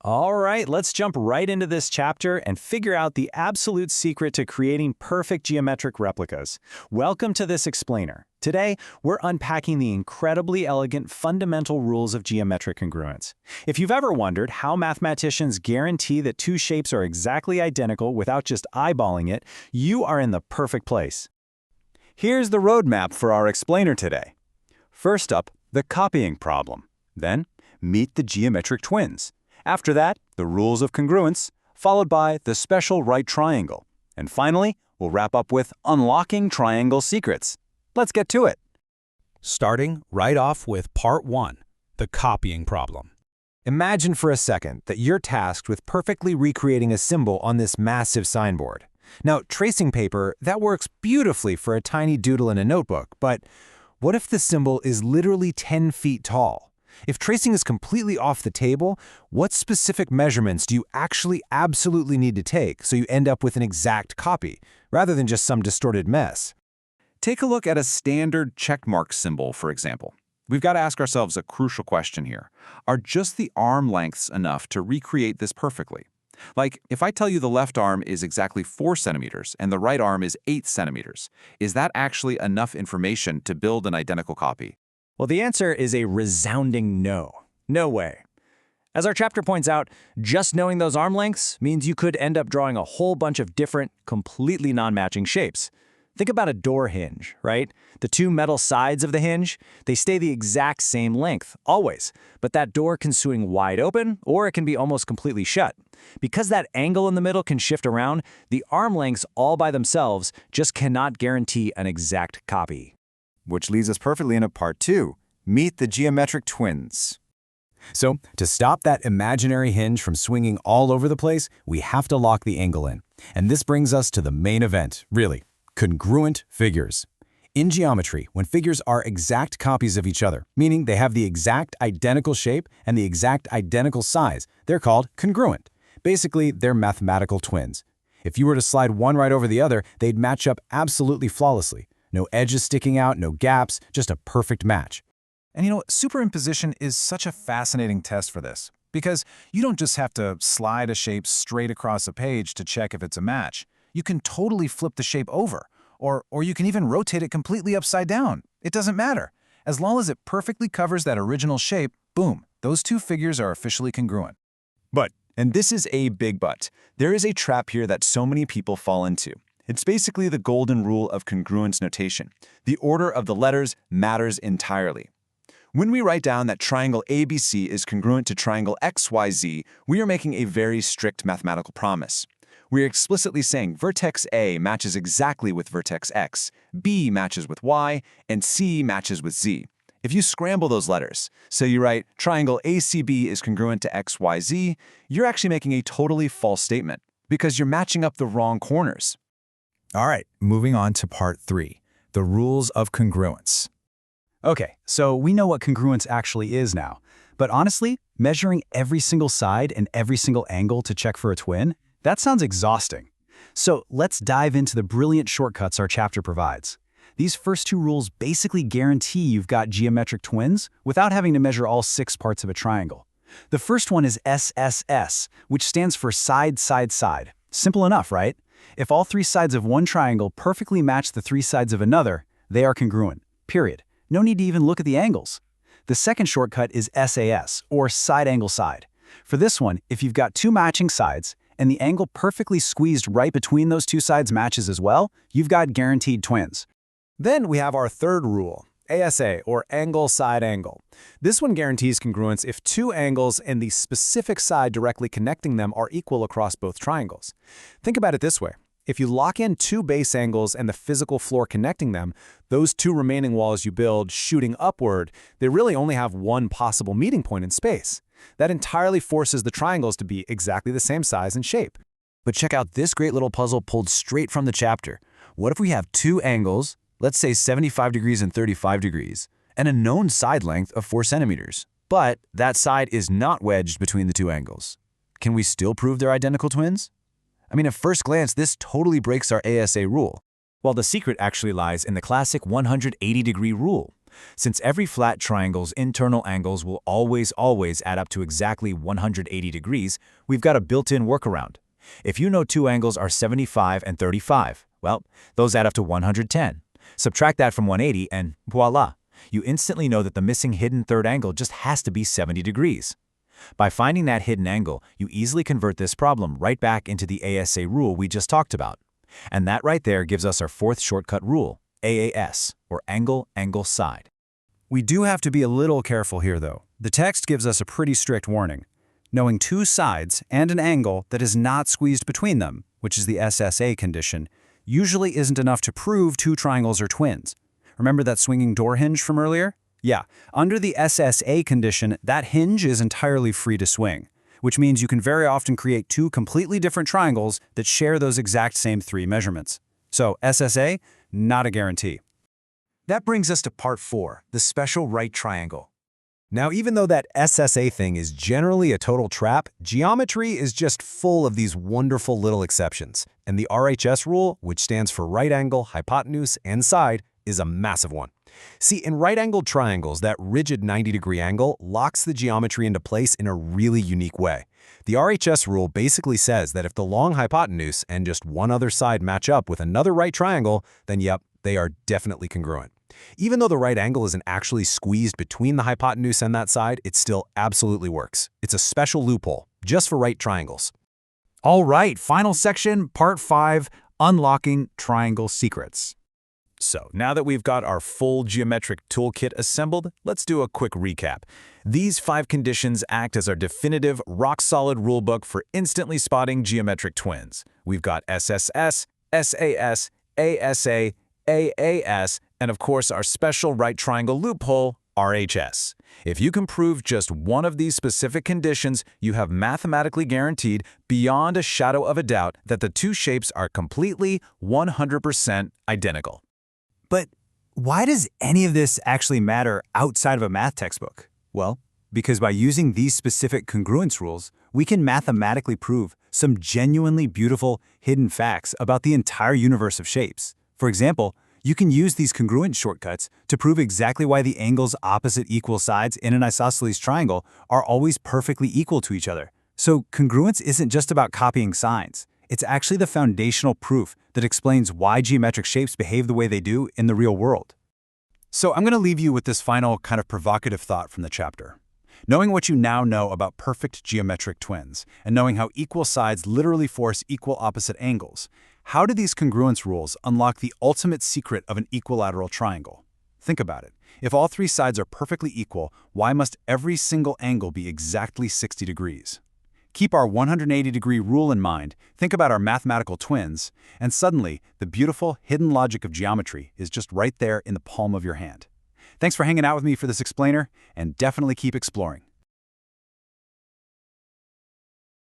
All right, let's jump right into this chapter and figure out the absolute secret to creating perfect geometric replicas. Welcome to this explainer. Today, we're unpacking the incredibly elegant fundamental rules of geometric congruence. If you've ever wondered how mathematicians guarantee that two shapes are exactly identical without just eyeballing it, you are in the perfect place. Here's the roadmap for our explainer today. First up, the copying problem. Then, meet the geometric twins. After that, the rules of congruence, followed by the special right triangle. And finally, we'll wrap up with unlocking triangle secrets. Let's get to it. Starting right off with Part 1, the copying problem. Imagine for a second that you're tasked with perfectly recreating a symbol on this massive signboard. Now, tracing paper, that works beautifully for a tiny doodle in a notebook, but what if the symbol is literally 10 feet tall? If tracing is completely off the table, what specific measurements do you actually absolutely need to take so you end up with an exact copy, rather than just some distorted mess? Take a look at a standard checkmark symbol, for example. We've got to ask ourselves a crucial question here. Are just the arm lengths enough to recreate this perfectly? Like, if I tell you the left arm is exactly 4 centimeters and the right arm is 8 centimeters, is that actually enough information to build an identical copy? Well, the answer is a resounding no. No way. As our chapter points out, just knowing those arm lengths means you could end up drawing a whole bunch of different, completely non-matching shapes. Think about a door hinge, right? The two metal sides of the hinge, they stay the exact same length, always. But that door can swing wide open, or it can be almost completely shut. Because that angle in the middle can shift around, the arm lengths all by themselves just cannot guarantee an exact copy. Which leads us perfectly into Part 2, meet the geometric twins. So, to stop that imaginary hinge from swinging all over the place, we have to lock the angle in. And this brings us to the main event, really, congruent figures. In geometry, when figures are exact copies of each other, meaning they have the exact identical shape and the exact identical size, they're called congruent. Basically, they're mathematical twins. If you were to slide one right over the other, they'd match up absolutely flawlessly. No edges sticking out, no gaps, just a perfect match. And superimposition is such a fascinating test for this, because you don't just have to slide a shape straight across a page to check if it's a match. You can totally flip the shape over, or you can even rotate it completely upside down. It doesn't matter. As long as it perfectly covers that original shape, boom, those two figures are officially congruent. But, and this is a big but, there is a trap here that so many people fall into. It's basically the golden rule of congruence notation. The order of the letters matters entirely. When we write down that triangle ABC is congruent to triangle XYZ, we are making a very strict mathematical promise. We are explicitly saying vertex A matches exactly with vertex X, B matches with Y, and C matches with Z. If you scramble those letters, so you write triangle ACB is congruent to XYZ, you're actually making a totally false statement, because you're matching up the wrong corners. All right, moving on to Part 3, the rules of congruence. Okay, so we know what congruence actually is now. But honestly, measuring every single side and every single angle to check for a twin, that sounds exhausting. So let's dive into the brilliant shortcuts our chapter provides. These first two rules basically guarantee you've got geometric twins without having to measure all 6 parts of a triangle. The first one is SSS, which stands for side, side, side. Simple enough, right? If all 3 sides of one triangle perfectly match the 3 sides of another, they are congruent, period. No need to even look at the angles. The second shortcut is SAS, or side angle side. For this one, if you've got 2 matching sides, and the angle perfectly squeezed right between those 2 sides matches as well, you've got guaranteed twins. Then we have our third rule, ASA, or angle side angle. This one guarantees congruence if 2 angles and the specific side directly connecting them are equal across both triangles. Think about it this way. If you lock in 2 base angles and the physical floor connecting them, those 2 remaining walls you build shooting upward, they really only have one possible meeting point in space. That entirely forces the triangles to be exactly the same size and shape. But check out this great little puzzle pulled straight from the chapter. What if we have 2 angles, let's say 75 degrees and 35 degrees, and a known side length of 4 centimeters, but that side is not wedged between the 2 angles? Can we still prove they're identical twins? I mean, at first glance, this totally breaks our ASA rule. Well, the secret actually lies in the classic 180-degree rule. Since every flat triangle's internal angles will always add up to exactly 180 degrees, we've got a built-in workaround. If you know two angles are 75 and 35, well, those add up to 110. Subtract that from 180 and voila, you instantly know that the missing hidden third angle just has to be 70 degrees. By finding that hidden angle, you easily convert this problem right back into the ASA rule we just talked about. And that right there gives us our fourth shortcut rule, AAS, or angle, angle, side. We do have to be a little careful here, though. The text gives us a pretty strict warning. Knowing two sides and an angle that is not squeezed between them, which is the SSA condition, usually isn't enough to prove two triangles are twins. Remember that swinging door hinge from earlier? Yeah, under the SSA condition, that hinge is entirely free to swing, which means you can very often create two completely different triangles that share those exact same three measurements. So SSA, not a guarantee. That brings us to part 4, the special right triangle. Now, even though that SSA thing is generally a total trap, geometry is just full of these wonderful little exceptions. And the RHS rule, which stands for right angle, hypotenuse, and side, is a massive one. See, in right-angled triangles, that rigid 90-degree angle locks the geometry into place in a really unique way. The RHS rule basically says that if the long hypotenuse and just one other side match up with another right triangle, then yep, they are definitely congruent. Even though the right angle isn't actually squeezed between the hypotenuse and that side, it still absolutely works. It's a special loophole, just for right triangles. All right, final section, part 5, unlocking triangle secrets. So, now that we've got our full geometric toolkit assembled, let's do a quick recap. These 5 conditions act as our definitive, rock-solid rulebook for instantly spotting geometric twins. We've got SSS, SAS, ASA, AAS, and of course our special right triangle loophole, RHS. If you can prove just one of these specific conditions, you have mathematically guaranteed, beyond a shadow of a doubt, that the two shapes are completely, 100% identical. But why does any of this actually matter outside of a math textbook? Well, because by using these specific congruence rules, we can mathematically prove some genuinely beautiful hidden facts about the entire universe of shapes. For example, you can use these congruent shortcuts to prove exactly why the angles opposite equal sides in an isosceles triangle are always perfectly equal to each other. So congruence isn't just about copying signs. It's actually the foundational proof that explains why geometric shapes behave the way they do in the real world. So I'm going to leave you with this final kind of provocative thought from the chapter. Knowing what you now know about perfect geometric twins, and knowing how equal sides literally force equal opposite angles, how do these congruence rules unlock the ultimate secret of an equilateral triangle? Think about it. If all 3 sides are perfectly equal, why must every single angle be exactly 60 degrees? Keep our 180-degree rule in mind, think about our mathematical twins, and suddenly, the beautiful, hidden logic of geometry is just right there in the palm of your hand. Thanks for hanging out with me for this explainer, and definitely keep exploring.